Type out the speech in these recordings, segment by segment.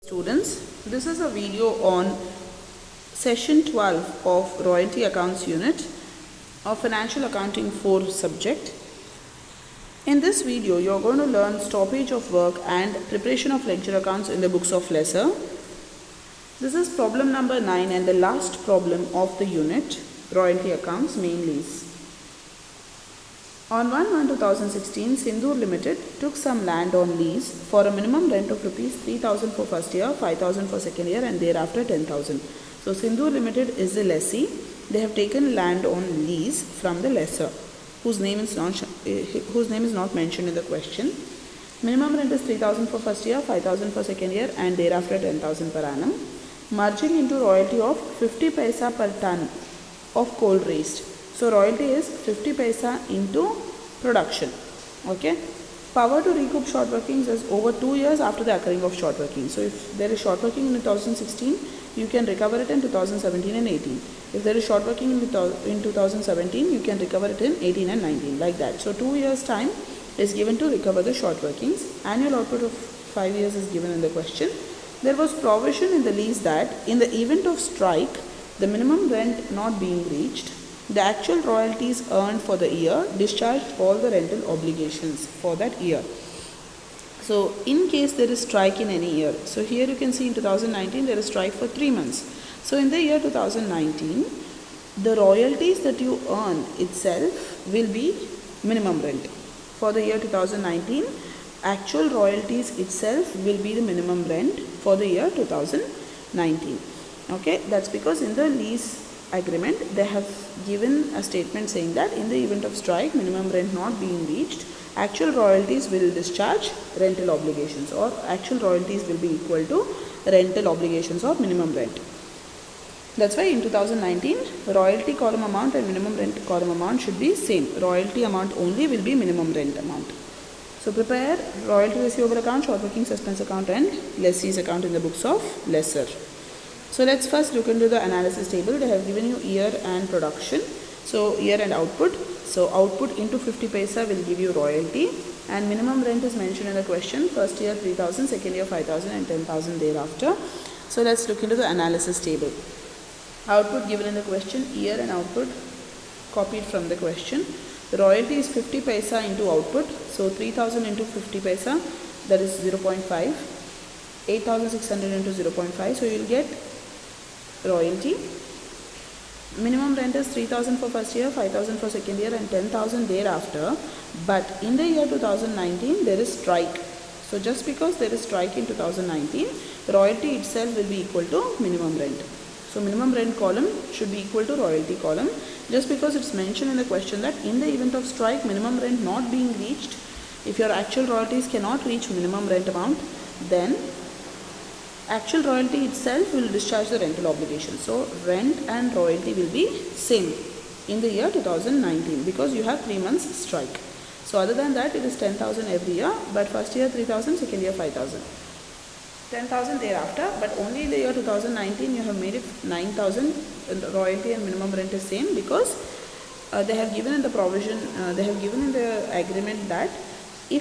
Students, this is a video on session 12 of Royalty Accounts Unit of Financial Accounting 4 subject. In this video, you are going to learn stoppage of work and preparation of ledger accounts in the books of lesser. This is problem number 9 and the last problem of the unit, Royalty Accounts Main Lease. On 1/1/2016, Sindoor Limited took some land on lease for a minimum rent of Rs 3,000 for first year, 5,000 for second year and thereafter 10,000. So Sindoor Limited is the lessee. They have taken land on lease from the lessor, whose name is not mentioned in the question. Minimum rent is 3,000 for first year, 5,000 for second year and thereafter 10,000 per annum. Merging into royalty of 50 paisa per ton of coal raised. So royalty is 50 paisa into production. Okay. Power to recoup short workings is over 2 years after the occurring of short working. So if there is short working in 2016, you can recover it in 2017 and 18. If there is short working in 2017, you can recover it in 18 and 19, like that. So 2 years time is given to recover the short workings. Annual output of 5 years is given in the question. There was provision in the lease that in the event of strike, the minimum rent not being reached, the actual royalties earned for the year discharged all the rental obligations for that year. So in case there is strike in any year, so here you can see in 2019 there is strike for 3 months. So in the year 2019, the royalties that you earn itself will be minimum rent. For the year 2019, actual royalties itself will be the minimum rent for the year 2019. Okay, that's because in the lease agreement they have given a statement saying that in the event of strike, minimum rent not being reached, actual royalties will discharge rental obligations, or actual royalties will be equal to rental obligations or minimum rent. That's why in 2019, royalty column amount and minimum rent column amount should be same. Royalty amount only will be minimum rent amount. So prepare royalty receivable account, short working suspense account and lessee's account in the books of lesser. So let's first look into the analysis table. They have given you year and production. So year and output. So output into 50 paisa will give you royalty, and minimum rent is mentioned in the question. First year 3,000, second year 5,000 and 10,000 thereafter. So let's look into the analysis table. Output given in the question, year and output copied from the question. The royalty is 50 paisa into output. So 3,000 into 50 paisa, that is 0.5. 8,600 into 0.5. So you will get royalty. Minimum rent is 3,000 for first year, 5,000 for second year and 10,000 thereafter. But in the year 2019 there is strike. So just because there is strike in 2019, royalty itself will be equal to minimum rent. So minimum rent column should be equal to royalty column, just because it's mentioned in the question that in the event of strike, minimum rent not being reached, if your actual royalties cannot reach minimum rent amount, then actual royalty itself will discharge the rental obligation. So rent and royalty will be same in the year 2019 because you have 3 months strike. So other than that, it is 10,000 every year, but first year 3,000, second year 5,000. 10,000 thereafter, but only in the year 2019 you have made it 9,000. Royalty and minimum rent is same because they have given in the provision, they have given in the agreement that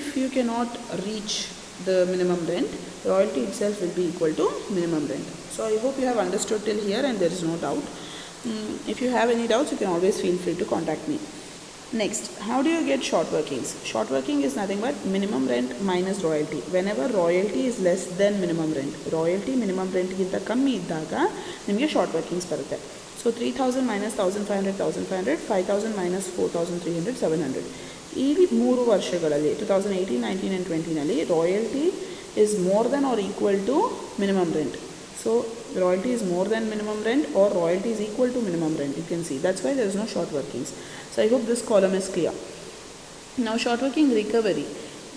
if you cannot reach the minimum rent, royalty itself will be equal to minimum rent. So I hope you have understood till here and there is no doubt. If you have any doubts, you can always feel free to contact me. Next, how do you get short workings? Short working is nothing but minimum rent minus royalty. Whenever royalty is less than minimum rent, royalty minimum rent ಗಿಂತ ಕಮ್ಮಿ ಇದ್ದಾಗ ನಿಮಗೆ short workings ಬರುತ್ತೆ. So 3,000 minus 1,500, 1,500, 5,000 minus 4,300, 700. ಈ 3 ವರ್ಷಗಳಲ್ಲಿ 2018, 19 and 20 ನಲ್ಲಿ royalty is more than or equal to minimum rent. So royalty is more than minimum rent or royalty is equal to minimum rent. You can see that's why there is no short workings. So I hope this column is clear. Now short working recovery.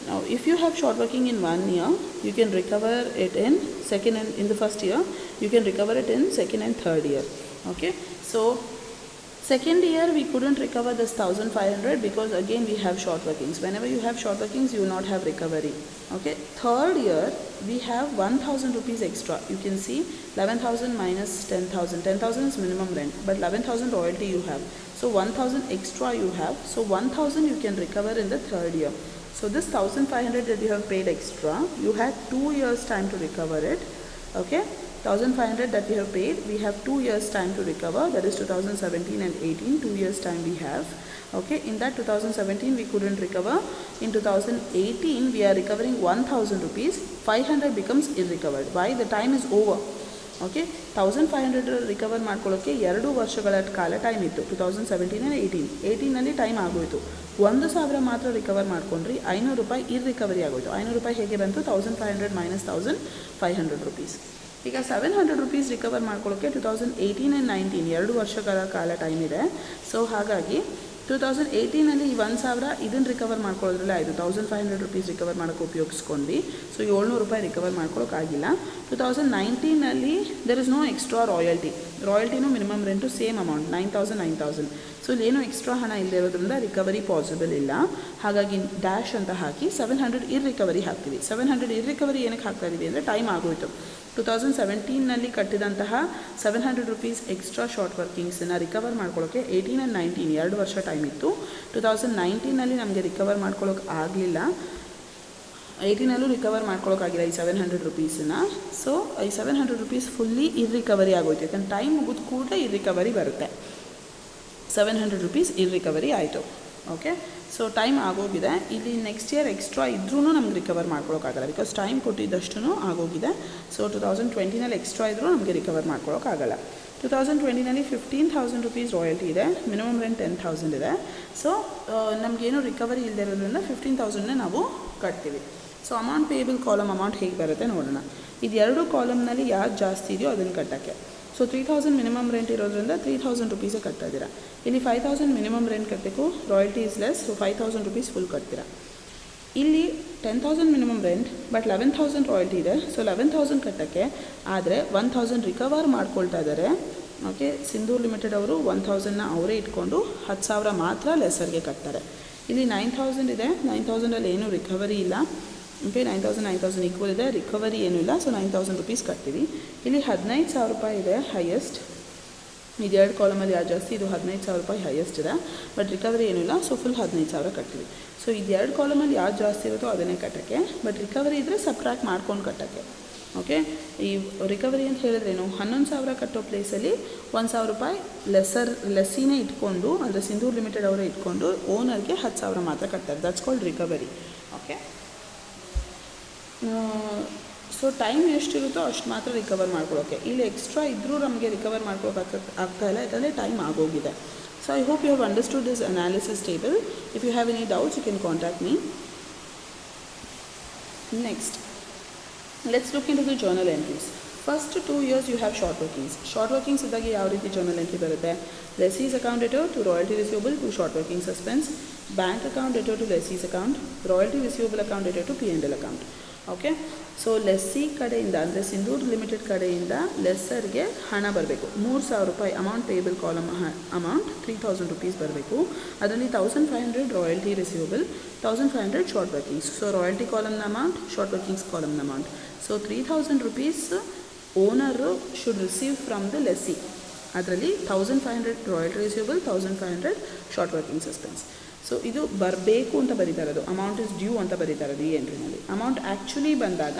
Now if you have short working in 1 year, you can recover it in second and in the first year. You can recover it in second and third year. Okay. So second year we couldn't recover this 1,500 because again we have short workings. Whenever you have short workings, you will not have recovery. Okay. Third year we have 1,000 rupees extra. You can see 11,000 minus 10,000. 10,000 is minimum rent, but 11,000 royalty you have. So 1,000 extra you have. So 1,000 you can recover in the third year. So this 1,500 that you have paid extra, you had 2 years time to recover it. Okay, 1500 that we have paid, we have 2 years time to recover, that is 2017 and 18, 2 years time we have. Okay, in that 2017 we couldn't recover. In 2018 we are recovering 1000 rupees. 500 becomes irrecovered. Why? The time is over. Okay 1500 recover ಮಾಡ್ಕೊಳ್ಳೋಕ್ಕೆ 2 ವರ್ಷಗಳ ಕಾಲ time ಇತ್ತು. 2017 and 18ನಲ್ಲಿ time ಆಗೋಯಿತು. 1000 ಮಾತ್ರ recover ಮಾಡ್ಕೊಂಡ್ರಿ, 500 ರೂಪಾಯಿ ಇರ್ರಿಕವರಿ ಆಗೋಯಿತು. 500 ರೂಪಾಯಿ ಹೇಗೆ ಬಂತು? 1500 ಮೈನಸ್ 1500 ರುಪೀಸ್. ಈಗ 700 ರುಪೀಸ್ ರಿಕವರ್ ಮಾಡ್ಕೊಳ್ಳೋಕ್ಕೆ 2018 ಆ್ಯಂಡ್ 19 2 ವರ್ಷಗಳ ಕಾಲ ಟೈಮ್ ಇದೆ. ಸೊ ಹಾಗಾಗಿ 2018ನಲ್ಲಿ ಈ 1000 ಇದನ್ನು ರಿಕವರ್ ಮಾಡ್ಕೊಳ್ಳೋದ್ರಲ್ಲೇ ಆಯಿತು. 1500 ರುಪೀಸ್ ರಿಕವರ್ ಮಾಡೋಕ್ಕೆ ಉಪಯೋಗಿಸ್ಕೊಂಡ್ವಿ. ಸೊ 700 ರೂಪಾಯಿ ರಿಕವರ್ ಮಾಡ್ಕೊಳ್ಳೋಕ್ಕಾಗಿಲ್ಲ. 2019ನಲ್ಲಿ ದೆರ್ ಇಸ್ ನೋ ಎಕ್ಸ್ಟ್ರಾ ರಾಯಲ್ಟಿನೂ minimum rent same amount 9000. So ಇಲ್ಲಿ ಏನೂ ಎಕ್ಸ್ಟ್ರಾ ಹಣ ಇಲ್ಲದೆ ಇರೋದ್ರಿಂದ ರಿಕವರಿ ಪಾಸಿಬಲ್ ಇಲ್ಲ. ಹಾಗಾಗಿ ಡ್ಯಾಶ್ ಅಂತ ಹಾಕಿ 700 ಇರ್ರಿಕವರಿ ಹಾಕ್ತೀವಿ. 700 ಇರ್ರಿಕವರಿ ಏನಕ್ಕೆ ಹಾಕ್ತಾ ಇದ್ದೀವಿ ಅಂದರೆ ಟೈಮ್ ಆಗೋಯಿತು. 2017ನಲ್ಲಿ ಕಟ್ಟಿದಂತಹ 700 ರುಪೀಸ್ ಎಕ್ಸ್ಟ್ರಾ ಶಾರ್ಟ್ ವರ್ಕಿಂಗ್ಸನ್ನು ರಿಕವರ್ ಮಾಡ್ಕೊಳ್ಳೋಕ್ಕೆ 18 ಆ್ಯಂಡ್ 19 2 ವರ್ಷ ಟೈಮ್ ಇತ್ತು. 2019ನಲ್ಲಿ ನಮಗೆ ರಿಕವರ್ ಮಾಡ್ಕೊಳ್ಳೋಕೆ ಆಗಲಿಲ್ಲ. 18ನಲ್ಲೂ ರಿಕವರ್ ಮಾಡ್ಕೊಳ್ಳೋಕ್ಕಾಗಿಲ್ಲ ಈ 700 ರುಪೀಸನ್ನು. ಸೊ ಈ 700 ರುಪೀಸ್ ಫುಲ್ಲಿ ಇರ್ರಿಕವರಿ ಆಗೋಯ್ತು. ಯಾಕಂದ್ರೆ ಟೈಮ್ ಮುಗಿದ ಕೂಡಲೇ ಇರ್ರಿಕವರಿ ಬರುತ್ತೆ. 700 ರುಪೀಸ್ ಇರ್ರಿಕವರಿ ಆಯಿತು. ಓಕೆ, ಸೊ ಟೈಮ್ ಆಗೋಗಿದೆ. ಇಲ್ಲಿ ನೆಕ್ಸ್ಟ್ ಇಯರ್ ಎಕ್ಸ್ಟ್ರಾ ಇದ್ರೂ ನಮ್ಗೆ ರಿಕವರ್ ಮಾಡ್ಕೊಳ್ಳೋಕ್ಕಾಗಲ್ಲ, ಬಿಕಾಸ್ ಟೈಮ್ ಕೊಟ್ಟಿದ್ದಷ್ಟು ಆಗೋಗಿದೆ. ಸೊ 2020ನಲ್ಲಿ ಎಕ್ಸ್ಟ್ರಾ ಇದ್ದರೂ ನಮಗೆ ರಿಕವರ್ ಮಾಡ್ಕೊಳ್ಳೋಕ್ಕಾಗಲ್ಲ. 2020ನಲ್ಲಿ 15,000 ರುಪೀಸ್ ರಾಯಲ್ಟಿ ಇದೆ, ಮಿನಿಮಮ್ ರೆಂಟ್ 10,000 ಇದೆ. ಸೊ ನಮಗೇನು ರಿಕವರಿ ಇಲ್ಲದೆ ಇರೋದ್ರಿಂದ 15,000ನೇ ನಾವು ಕಟ್ತೀವಿ. So amount payable column amount ಹೇಗೆ ಬರುತ್ತೆ ನೋಡೋಣ. ಇದು 2 ಕಾಲಮ್ನಲ್ಲಿ ಯಾವ್ದು ಜಾಸ್ತಿ ಇದೆಯೋ ಅದನ್ನು ಕಟ್ಟೋಕ್ಕೆ. ಸೊ 3000 ಮಿನಿಮಮ್ ರೆಂಟ್ ಇರೋದ್ರಿಂದ 3000 ರುಪೀಸೇ ಕಟ್ತಾ ಇದ್ದೀರಾ. ಇಲ್ಲಿ 5000 ಮಿನಿಮಮ್ ರೆಂಟ್ ಕಟ್ಟಬೇಕು, royalty is less, so 5000 rupees full ಕಟ್ತೀರಾ. ಇಲ್ಲಿ 10,000 ಮಿನಿಮಮ್ ರೆಂಟ್ ಬಟ್ 11,000 ರಾಯಲ್ಟಿ ಇದೆ. ಸೊ 11,000 ಕಟ್ಟೋಕ್ಕೆ ಆದರೆ 1,000 ರಿಕವರ್ ಮಾಡ್ಕೊಳ್ತಾ ಇದ್ದಾರೆ. ಓಕೆ, ಸಿಂಧೂರ್ ಲಿಮಿಟೆಡ್ ಅವರು 1,000ನ ಅವರೇ ಇಟ್ಕೊಂಡು 10,000 ಮಾತ್ರ ಲೆಸರ್ಗೆ ಕಟ್ತಾರೆ. ಇಲ್ಲಿ 9,000 ಇದೆ, 9,000ಅಲ್ಲಿ ಏನೂ ರಿಕವರಿ ಇಲ್ಲ. ಓಕೆ, 9,000 ಈಕ್ವಲ್ ಇದೆ, ರಿಕವರಿ ಏನೂ ಇಲ್ಲ. ಸೊ 9,000 ರುಪೀಸ್ ಕಟ್ತೀವಿ. ಇಲ್ಲಿ 15,000 ರೂಪಾಯಿ ಇದೆ ಹೈಯೆಸ್ಟ್. ಇದು 2 ಕಾಲಮಲ್ಲಿ ಯಾರು ಜಾಸ್ತಿ, ಇದು 15,000 ರೂಪಾಯಿ ಹೈಯೆಸ್ಟ್ ಇದೆ, ಬಟ್ ರಿಕವರಿ ಏನೂ ಇಲ್ಲ. ಸೊ ಫುಲ್ 15,000 ಕಟ್ತೀವಿ. ಸೊ ಇದು 2 ಕಾಲಮಲ್ಲಿ ಯಾರು ಜಾಸ್ತಿ ಇರುತ್ತೋ ಅದನ್ನೇ ಕಟ್ಟೋಕ್ಕೆ, ಬಟ್ ರಿಕವರಿ ಇದ್ದರೆ ಸಬ್ಟ್ರಾಕ್ಟ್ ಮಾಡ್ಕೊಂಡು ಕಟ್ಟೋಕ್ಕೆ. ಓಕೆ, ಈ ರಿಕವರಿ ಅಂತ ಹೇಳಿದ್ರೇನು, 11,000 ಕಟ್ಟೋ ಪ್ಲೇಸಲ್ಲಿ 1,000 ರೂಪಾಯಿ ಲೆಸ್ಸಿನೇ ಇಟ್ಕೊಂಡು, ಅಂದರೆ ಸಿಂಧೂರ್ ಲಿಮಿಟೆಡ್ ಅವರೇ ಇಟ್ಕೊಂಡು ಓನರ್ಗೆ 10,000 ಮಾತ್ರ ಕಟ್ತಾರೆ. That's called recovery. Okay, so time ಎಷ್ಟಿರುತ್ತೋ ಅಷ್ಟು ಮಾತ್ರ ರಿಕವರ್ ಮಾಡ್ಕೊಳ್ಳೋಕ್ಕೆ. ಇಲ್ಲಿ ಎಕ್ಸ್ಟ್ರಾ ಇದ್ದರೂ ನಮಗೆ ರಿಕವರ್ ಮಾಡ್ಕೊಳ್ಳೋಕೆ ಆಗ್ತಾಯಿಲ್ಲ, ಯಾಕಂದರೆ ಟೈಮ್ ಆಗೋಗಿದೆ. So I hope you have understood this analysis table. If you have any doubts you can contact me. Next, let's look into the journal entries. First 2 years you have short workings. Short workings ಇದ್ದಾಗ ಯಾವ ರೀತಿ journal entry ಬರುತ್ತೆ? ಲೆಸ್ಸೀಸ್ account debtor to royalty receivable to short working suspense, bank account debtor to ಲೆಸ್ಸೀಸ್ account, royalty receivable account debtor to P&L account. Okay, so lessee ಕಡೆಯಿಂದ ಅಂದರೆ Sindoor limited ಕಡೆಯಿಂದ ಲೆಸ್ಸರ್ಗೆ ಹಣ ಬರಬೇಕು. 3,000 ರೂಪಾಯಿ amount payable column amount 3,000 rupees ಬರಬೇಕು. ಅದರಲ್ಲಿ 1,500 royalty receivable, 1,500 short workings. So royalty ಕಾಲಮ್ನ amount, short workings ಕಾಲಮ್ನ amount. So 3,000 rupees owner should receive from the lessee. ಅದರಲ್ಲಿ 1,500 royalty receivable, 1,500 short working suspense. So ಇದು ಬರಬೇಕು ಅಂತ ಬರೀತಾ ಇರೋದು, ಅಮೌಂಟ್ ಇಸ್ ಡ್ಯೂ ಅಂತ ಬರೀತಾ ಇರೋದು ಈ ಎಂಟ್ರಿನಲ್ಲಿ. ಅಮೌಂಟ್ ಆ್ಯಕ್ಚುಲಿ ಬಂದಾಗ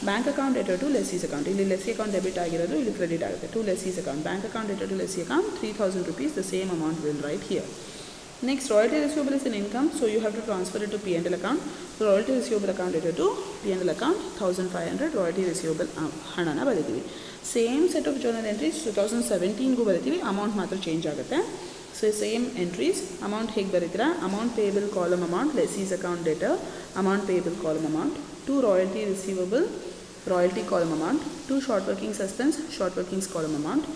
bank account debtor to ಲೆಸ್ಸೀಸ್ account, ಇಲ್ಲಿ ಲೆಸ್ಸಿ ಅಕೌಂಟ್ ಡೆಬಿಟ್ ಆಗಿರೋದು ಇಲ್ಲಿ ಕ್ರೆಡಿಟ್ ಆಗುತ್ತೆ to ಲೆಸ್ಸೀಸ್ account. Bank account debtor to lessee account 3,000 rupees, the same amount will write here. Next, royalty receivable is an income, so you have to transfer it to P&L account. So royalty receivable account debit to P&L account 1,500 royalty receivable ಹಣನ ಬರೀತೀವಿ. Same set of journal entries 2017ಗೂ ಬರೀತೀವಿ, amount ಮಾತ್ರ change ಆಗುತ್ತೆ. So same entries. Amount ಹೇಗೆ ಬರೀತೀರಾ? Amount payable column amount, lessee's account debtor, amount payable column amount, to royalty receivable, royalty column amount, to short working suspense, short workings column amount,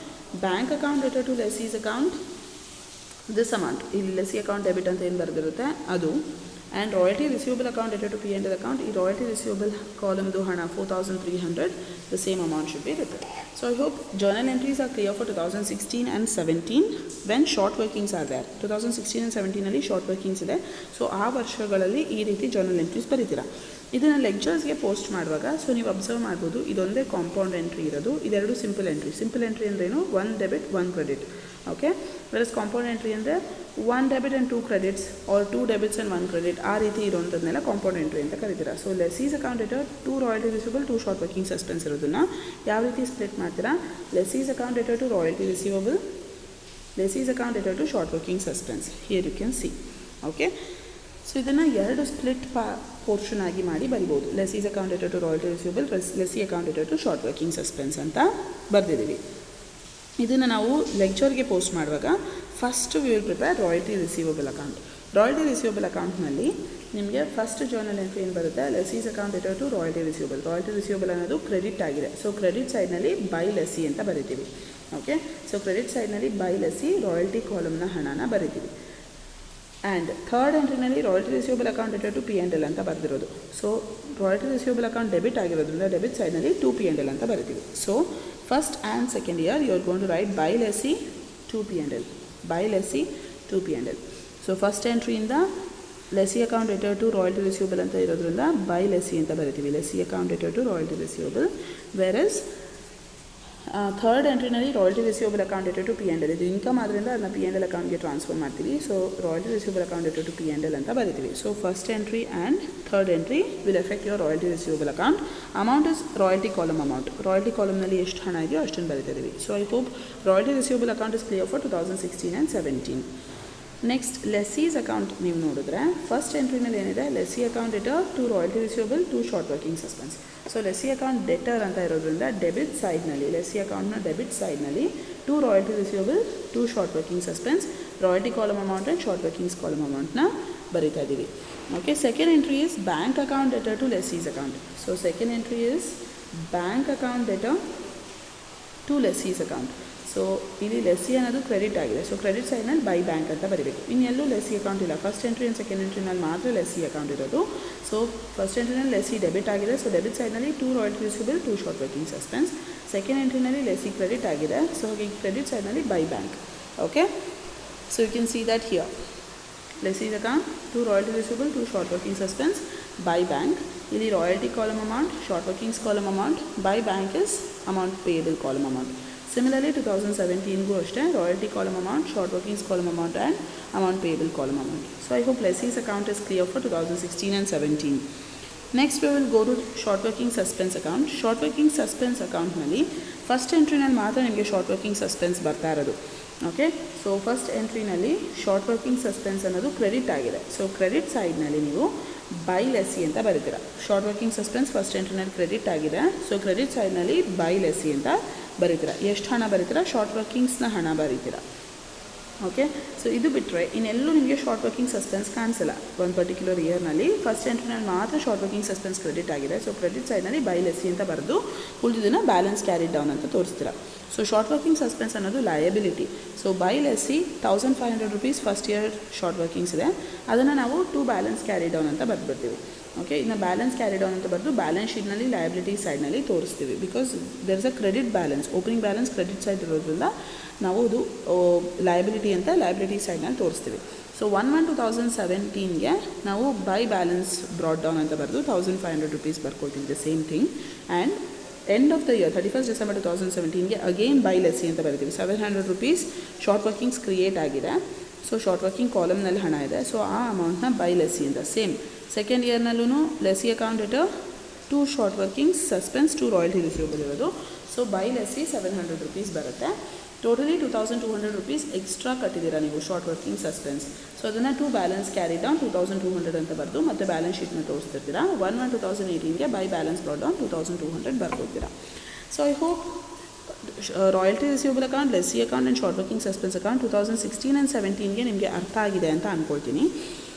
bank account debtor to ಲೆಸ್ಸೀಸ್ account, this amount, ಇಲ್ಲಿ lessee account debit ಅಂತ ಏನು ಬರೆದಿರುತ್ತೆ ಅದು, and royalty receivable account debtor to P&L account. ಈ royalty receivable ಕಾಲಮ್ದು ಹಣ 4,300, the same amount should be return. So I hope journal entries are clear for 2016 and 17 when short workings are there. 2016 and 17ನಲ್ಲಿ short workings ಇದೆ. So ಆ ವರ್ಷಗಳಲ್ಲಿ ಈ ರೀತಿ journal entries ಬರೀತೀರಾ. ಇದನ್ನು ಲೆಕ್ಚರ್ಸ್ಗೆ ಪೋಸ್ಟ್ ಮಾಡುವಾಗ ಸೊ ನೀವು ಅಬ್ಸರ್ವ್ ಮಾಡ್ಬೋದು, ಇದೊಂದೇ ಕಾಂಪೌಂಡ್ ಎಂಟ್ರಿ ಇರೋದು, ಇದೆರಡು ಸಿಂಪಲ್ ಎಂಟ್ರಿ. ಸಿಂಪಲ್ ಎಂಟ್ರಿ ಅಂದ್ರೇನು? 1 debit 1 credit. Okay, versus compound entry ಅಂದರೆ 1 debit and 2 credits or 2 debits and 1 credit ಆ ರೀತಿ ಇರುವಂಥದ್ದನ್ನೆಲ್ಲ ಕಾಂಪೌಂಡ್ ಎಂಟ್ರಿ ಅಂತ ಕರಿತೀರಾ. So lessee's account debtor 2 royalty receivable 2 short working suspense ಇರೋದನ್ನು ಯಾವ ರೀತಿ ಸ್ಪ್ಲಿಟ್ ಮಾಡ್ತೀರಾ? Lessee's account debtor to royalty receivable, lessee's account debtor to short working suspense. Here you can see. Okay, so ಇದನ್ನು 2 split portion ಆಗಿ ಮಾಡಿ ಬರಿಬೋದು. Lessee's account debtor to royalty receivable, lessee account debtor to short working suspense ಅಂತ ಬರೆದಿದ್ದೀವಿ. ಇದನ್ನು ನಾವು ಲೆಕ್ಚರ್ಗೆ post ಮಾಡುವಾಗ first we will prepare royalty receivable account. Royalty receivable ಅಕೌಂಟ್ನಲ್ಲಿ ನಿಮಗೆ ಫಸ್ಟ್ ಜರ್ನಲ್ ಎಂಟ್ರಿ ಏನು ಬರುತ್ತೆ? ಲೆಸ್ಸೀಸ್ account debtor to royalty receivable. Royalty receivable ಅನ್ನೋದು ಕ್ರೆಡಿಟ್ ಆಗಿದೆ. ಸೊ ಕ್ರೆಡಿಟ್ ಸೈಡ್ನಲ್ಲಿ ಬೈ ಲೆಸ್ಸಿ ಅಂತ ಬರಿತೀವಿ. ಓಕೆ, ಸೊ ಕ್ರೆಡಿಟ್ ಸೈಡ್ನಲ್ಲಿ ಬೈ ಲೆಸ್ಸಿ ರಾಯಲ್ಟಿ ಕಾಲಮ್ನ ಹಣನ ಬರಿತೀವಿ. ಆ್ಯಂಡ್ ಥರ್ಡ್ ಎಂಟ್ರಿನಲ್ಲಿ royalty receivable account debtor to P&L ಅಂತ ಬರೆದಿರೋದು. So royalty receivable account debit ಆಗಿರೋದ್ರಿಂದ ಡೆಬಿಟ್ ಸೈಡ್ನಲ್ಲಿ ಟು P&L ಅಂತ ಬರಿತೀವಿ. So first and second year you are going to write by lessee to P&L, by lessee to P&L. So first ಎಂಟ್ರಿಯಿಂದ lessee account debtor to royalty receivable ಅಂತ ಇರೋದ್ರಿಂದ by lessee ಅಂತ ಬರಿತೀವಿ, lessee account debtor to royalty receivable. Versus third ಎಂಟ್ರಿನಲ್ಲಿ royalty receivable account debtor to P&L. ಇದು income ಆದ್ದರಿಂದ ಅದನ್ನ P&L ಅಕೌಂಟ್ಗೆ ಟ್ರಾನ್ಸ್ಫರ್ ಮಾಡ್ತೀವಿ. So royalty receivable account debtor to P&L ಅಂತ ಬರಿತೀವಿ. So first entry and third entry will effect your royalty receivable account. Amount is royalty column amount. Royalty ಕಾಲಮ್ನಲ್ಲಿ ಎಷ್ಟು ಹಣ ಇದೆಯೋ ಅಷ್ಟನ್ನು ಬರಿತಿದ್ದೀವಿ. So I hope royalty receivable account is clear for 2016 and 17. Next lessee's account ನೀವು ನೋಡಿದ್ರೆ first ಎಂಟ್ರಿನಲ್ಲಿ ಏನಿದೆ? Lessee account debtor to royalty receivable to short working suspense. So lessee account debtor ಅಂತ ಇರೋದ್ರಿಂದ ಡೆಬಿಟ್ ಸೈಡ್ನಲ್ಲಿ, ಲೆಸ್ಸಿ ಅಕೌಂಟ್ನ ಡೆಬಿಟ್ ಸೈಡ್ನಲ್ಲಿ to royalty receivable to short working suspense, royalty column amount and short workings column ಅಮೌಂಟ್ನ ಬರಿತಾ ಇದ್ದೀವಿ. Okay, second entry is bank account debtor to ಲೆಸ್ಸೀಸ್ account. So second entry is bank account debtor to ಲೆಸ್ಸೀಸ್ account. So ಇಲ್ಲಿ lessee ಅನ್ನೋದು credit ಆಗಿದೆ. So credit ಸೈಡ್ನಲ್ಲಿ by bank ಅಂತ ಬರೀಬೇಕು. ಇನ್ನೆಲ್ಲೂ ಲೆಸ್ಸಿ ಅಕೌಂಟ್ ಇಲ್ಲ. ಫಸ್ಟ್ ಎಂಟ್ರಿ ಆ್ಯಂಡ್ ಸೆಕೆಂಡ್ ಎಂಟ್ರಿನಲ್ಲಿ ಮಾತ್ರ ಲೆಸ್ಸಿ ಅಕೌಂಟ್ ಇರೋದು. ಸೊ ಫಸ್ಟ್ ಎಂಟ್ರಿನಲ್ಲಿ ಲೆಸ್ಸಿ ಡೆಬಿಟ್ ಆಗಿದೆ. ಸೊ ಡೆಬಿಟ್ ಸೈಡ್ನಲ್ಲಿ to royalty receivable to short working suspense. Second ಎಂಟ್ರಿನಲ್ಲಿ ಲೆಸ್ಸಿ ಕ್ರೆಡಿಟ್ ಆಗಿದೆ. ಸೊ ಹಾಗೆ ಕ್ರೆಡಿಟ್ ಸೈಡ್ನಲ್ಲಿ by bank. Okay, so you can see that here lessee's account to royalty receivable to short working suspense by bank. ಇಲ್ಲಿ royalty column amount, short workings column amount, by bank is amount payable column amount. Similarly 2017ಗೂ ಅಷ್ಟೇ royalty column amount, short workings column amount and amount payable column amount. So I hope lessee's account is clear for 2016 and 17. Next we will go to short working suspense account. Short working suspense ಅಕೌಂಟ್ನಲ್ಲಿ first ಎಂಟ್ರಿನಲ್ಲಿ ಮಾತ್ರ ನಿಮಗೆ short working suspense ಬರ್ತಾ ಇರೋದು. Okay, so first ಎಂಟ್ರಿನಲ್ಲಿ short working suspense ಅನ್ನೋದು credit ಆಗಿದೆ. So credit ಸೈಡ್ನಲ್ಲಿ ನೀವು ಬೈ ಲೆಸ್ಸಿ ಅಂತ ಬರೀತೀರಾ. ಶಾರ್ಟ್ ವರ್ಕಿಂಗ್ ಸಸ್ಪೆನ್ಸ್ ಫಸ್ಟ್ ಎಂಟ್ರಿನಲ್ಲಿ ಕ್ರೆಡಿಟ್ ಆಗಿದೆ. ಸೊ ಕ್ರೆಡಿಟ್ ಸೈಡ್ನಲ್ಲಿ ಬೈ ಲೆಸ್ಸಿ ಅಂತ ಬರೀತೀರಾ. ಎಷ್ಟು ಹಣ ಬರೀತೀರಾ? ಶಾರ್ಟ್ ವರ್ಕಿಂಗ್ಸ್ನ ಹಣ ಬರೀತೀರಾ. ಓಕೆ, ಸೊ ಇದು ಬಿಟ್ಟರೆ ಇನ್ನೆಲ್ಲೂ ನಿಮಗೆ ಶಾರ್ಟ್ ವರ್ಕಿಂಗ್ ಸಸ್ಪೆನ್ಸ್ ಕಾಣಿಸಲ್ಲ. ಒಂದು ಪರ್ಟಿಕ್ಯುಲರ್ ಇಯರ್ನಲ್ಲಿ ಫಸ್ಟ್ ಎಂಟ್ರಿನಲ್ಲಿ ಮಾತ್ರ ಶಾರ್ಟ್ ವರ್ಕಿಂಗ್ ಸಸ್ಪೆನ್ಸ್ ಕ್ರೆಡಿಟ್ ಆಗಿದೆ. ಸೊ ಕ್ರೆಡಿಟ್ ಸೈಡ್ನಲ್ಲಿ ಬೈ ಲೆಸ್ಸಿ ಅಂತ ಬರೆದು ಉಳಿದಿದ್ದನ್ನು ಬ್ಯಾಲೆನ್ಸ್ ಕ್ಯಾರಿಡ್ ಡೌನ್ ಅಂತ ತೋರಿಸ್ತೀರಾ. ಸೊ ಶಾರ್ಟ್ ವರ್ಕಿಂಗ್ ಸಸ್ಪೆನ್ಸ್ ಅನ್ನೋದು liability. So by lessee 1500 rupees first year short workings ಇದೆ. ಅದನ್ನು ನಾವು ಟು ಬ್ಯಾಲೆನ್ಸ್ ಕ್ಯಾರಿ ಡೌನ್ ಅಂತ ಬರೆದ್ಬಿಡ್ತೀವಿ. ಓಕೆ, ಇನ್ನು ಬ್ಯಾಲೆನ್ಸ್ ಕ್ಯಾರಿ ಡೌನ್ ಅಂತ ಬರೆದು ಬ್ಯಾಲೆನ್ಸ್ ಶೀಟ್ನಲ್ಲಿ ಲಯಬಿಲಿಟಿ ಸೈಡ್ನಲ್ಲಿ ತೋರಿಸ್ತೀವಿ. Because there is a credit balance, opening balance credit side ಇರೋದ್ರಿಂದ ನಾವು ಅದು ಲಯಬಿಲಿಟಿ ಅಂತ ಲಯಬಿಲಿಟಿ ಸೈಡ್ನಲ್ಲಿ ತೋರಿಸ್ತೀವಿ. ಸೊ 1/1/2017ಗೆ ನಾವು ಬೈ ಬ್ಯಾಲೆನ್ಸ್ ಬ್ರಾಡ್ ಡೌನ್ ಅಂತ ಬರೆದು 1500 rupees ಬರ್ಕೊಳ್ತೀವಿ. The same thing. And end of the year 31st December 2017ಗೆ ಅಗೇನ್ ಬೈ ಲೆಸ್ಸಿ ಅಂತ ಬರಿತೀವಿ. 700 rupees ಶಾರ್ಟ್ ವರ್ಕಿಂಗ್ಸ್ ಕ್ರಿಯೇಟ್ ಆಗಿದೆ. ಸೊ ಶಾರ್ಟ್ ವರ್ಕಿಂಗ್ ಕಾಲಮ್ನಲ್ಲಿ ಹಣ ಇದೆ. ಸೊ ಆ ಅಮೌಂಟ್ನ ಬೈ ಲೆಸ್ಸಿ ಅಂತ. ಸೇಮ್ ಸೆಕೆಂಡ್ ಇಯರ್ನಲ್ಲೂ lessee account debtor to short workings suspense to royalty receivable ಇರೋದು. ಸೊ ಬೈ ಲೆಸ್ಸಿ 700 rupees ಬರುತ್ತೆ. ಟೋಟಲಿ 2200 rupees ಎಕ್ಸ್ಟ್ರಾ ಕಟ್ಟಿದ್ದೀರಾ ನೀವು ಶಾರ್ಟ್ ವರ್ಕಿಂಗ್ ಸಸ್ಪೆನ್ಸ್. ಸೊ ಅದನ್ನು ಟು ಬ್ಯಾಲೆನ್ಸ್ ಕ್ಯಾರಿ ಡೌನ್ 2200 ಅಂತ ಬರೆದು ಮತ್ತೆ ಬ್ಯಾಲೆನ್ಸ್ ಶೀಟ್ನ ತೋರಿಸ್ತಿರ್ತೀರಾ. 1/1/2018ಗೆ ಬೈ ಬ್ಯಾಲೆನ್ಸ್ ಬ್ರಾಡ್ ಡೌನ್ 2200 ಬರ್ಕೊಡ್ತೀರಾ. So I hope royalty receivable account, lessee account and short working suspense account 2016 and 17ಗೆ ನಿಮಗೆ ಅರ್ಥ ಆಗಿದೆ ಅಂತ ಅಂದ್ಕೊಳ್ತೀನಿ.